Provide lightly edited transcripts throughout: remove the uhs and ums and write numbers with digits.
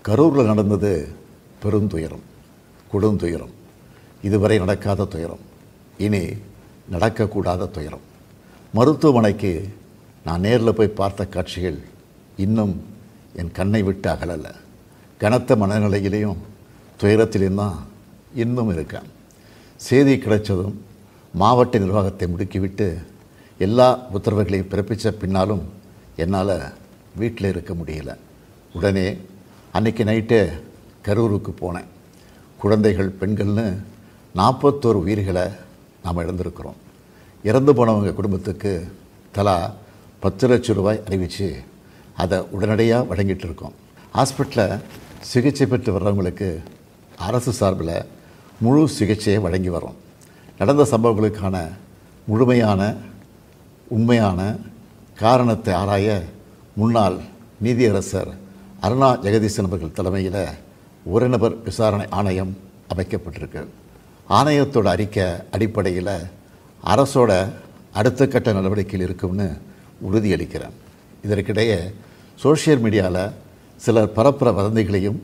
கரூரில் நடந்தது பெருந்துயரம், கொடுந்துயரம். இதுவரை நடக்காத துயரம், இனி நடக்கக்கூடாத துயரம். மருத்துவமனைக்கு நான் நேரில் போய் பார்த்த காட்சிகள் இன்னும் என் கண்ணை விட்டு அகலலை. கனத்த மனநிலையிலையும் துயரத்திலையும் தான் இன்னும் இருக்கேன். செய்தி கிடைச்சதும் மாவட்ட நிர்வாகத்தை முடுக்கிவிட்டு எல்லா உத்தரவுகளையும் பிறப்பித்த பின்னாலும் என்னால் வீட்டில் இருக்க முடியல. உடனே அன்றைக்கி நைட்டே கரூருக்கு போனேன். குழந்தைகள், பெண்கள்னு 41 உயிர்களை நாம் இழந்திருக்கிறோம். இறந்து போனவங்க குடும்பத்துக்கு தலா 10 லட்சம் ரூபாய் அறிவித்து அதை உடனடியாக வழங்கிட்டு இருக்கோம். ஹாஸ்பிட்டலில் சிகிச்சை பெற்று வர்றவங்களுக்கு அரசு சார்பில் முழு சிகிச்சையை வழங்கி வரோம். நடந்த சம்பவங்களுக்கான முழுமையான உண்மையான காரணத்தை ஆராய முன்னாள் நீதியரசர் அருணா ஜெகதீசன் அவர்கள் தலைமையில் ஒரு நபர் விசாரணை ஆணையம் அமைக்கப்பட்டிருக்கு. ஆணையத்தோட அறிக்கை அடிப்படையில் அரசோட அடுத்த கட்ட நடவடிக்கையில் இருக்கும்னு உறுதியளிக்கிறேன். இதற்கிடையே சோஷியல் மீடியாவில் சிலர் பரப்புகிற வதந்திகளையும்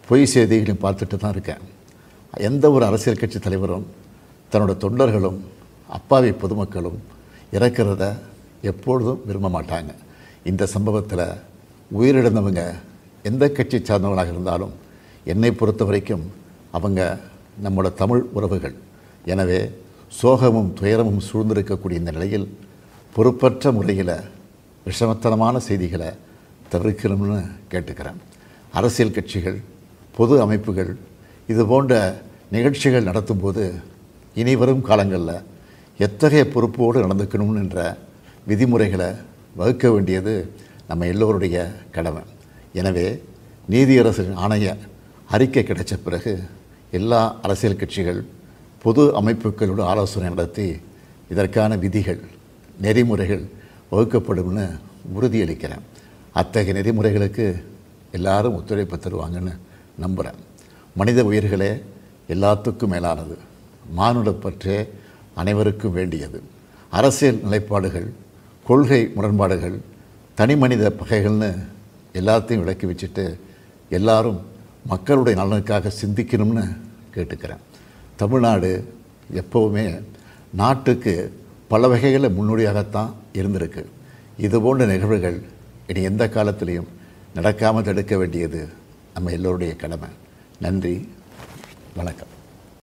பொய் செய்திகளையும் பார்த்துட்டு தான் இருக்கேன். எந்த ஒரு அரசியல் கட்சி தலைவரும் தன்னோட தொண்டர்களும் அப்பாவி பொதுமக்களும் இறக்கிறத எப்பொழுதும் விரும்ப மாட்டாங்க. இந்த சம்பவத்தில் உயிரிழந்தவங்க எந்த கட்சி சார்ந்தவங்களாக இருந்தாலும் என்னை பொறுத்த வரைக்கும் அவங்க நம்மளோட தமிழ் உறவுகள். எனவே சோகமும் துயரமும் சூழ்ந்திருக்கக்கூடிய இந்த நிலையில் பொறுப்பற்ற முறையில் விஷமத்தனமான செய்திகளை தவிர்க்கணும்னு கேட்டுக்கிறேன். அரசியல் கட்சிகள், பொது அமைப்புகள் இது போன்ற நிகழ்ச்சிகள் நடத்தும்போது இனி வரும் காலங்களில் எத்தகைய பொறுப்போடு நடந்துக்கணும்னு என்ற விதிமுறைகளை வகுக்க வேண்டியது நம்ம எல்லோருடைய கடமை. எனவே நீதியரசரின் ஆணைய அறிக்கை கிடைச்ச பிறகு எல்லா அரசியல் கட்சிகள், பொது அமைப்புகளோடு ஆலோசனை நடத்தி இதற்கான விதிகள், நெறிமுறைகள் வகுக்கப்படும்னு உறுதியளிக்கிறேன். அத்தகைய நெறிமுறைகளுக்கு எல்லாரும் ஒத்துழைப்பு தருவாங்கன்னு நம்புகிறேன். மனித உயிர்களே எல்லாத்துக்கும் மேலானது. மானுடப்பற்றே அனைவருக்கும் வேண்டியது. அரசியல் நிலைப்பாடுகள், கொள்கை முரண்பாடுகள், தனி மனித பகைகள்னு எல்லாத்தையும் விலக்கி வச்சுட்டு எல்லாரும் மக்களுடைய நலனுக்காக சிந்திக்கணும்னு கேட்டுக்கிறேன். தமிழ்நாடு எப்போவுமே நாட்டுக்கு பல வகைகளில் முன்னோடியாகத்தான் இருந்திருக்கு. இதுபோன்ற நிகழ்வுகள் இனி எந்த காலத்திலையும் நடக்காமல் தடுக்க வேண்டியது நம்ம எல்லோருடைய கடமை. நன்றி, வணக்கம்.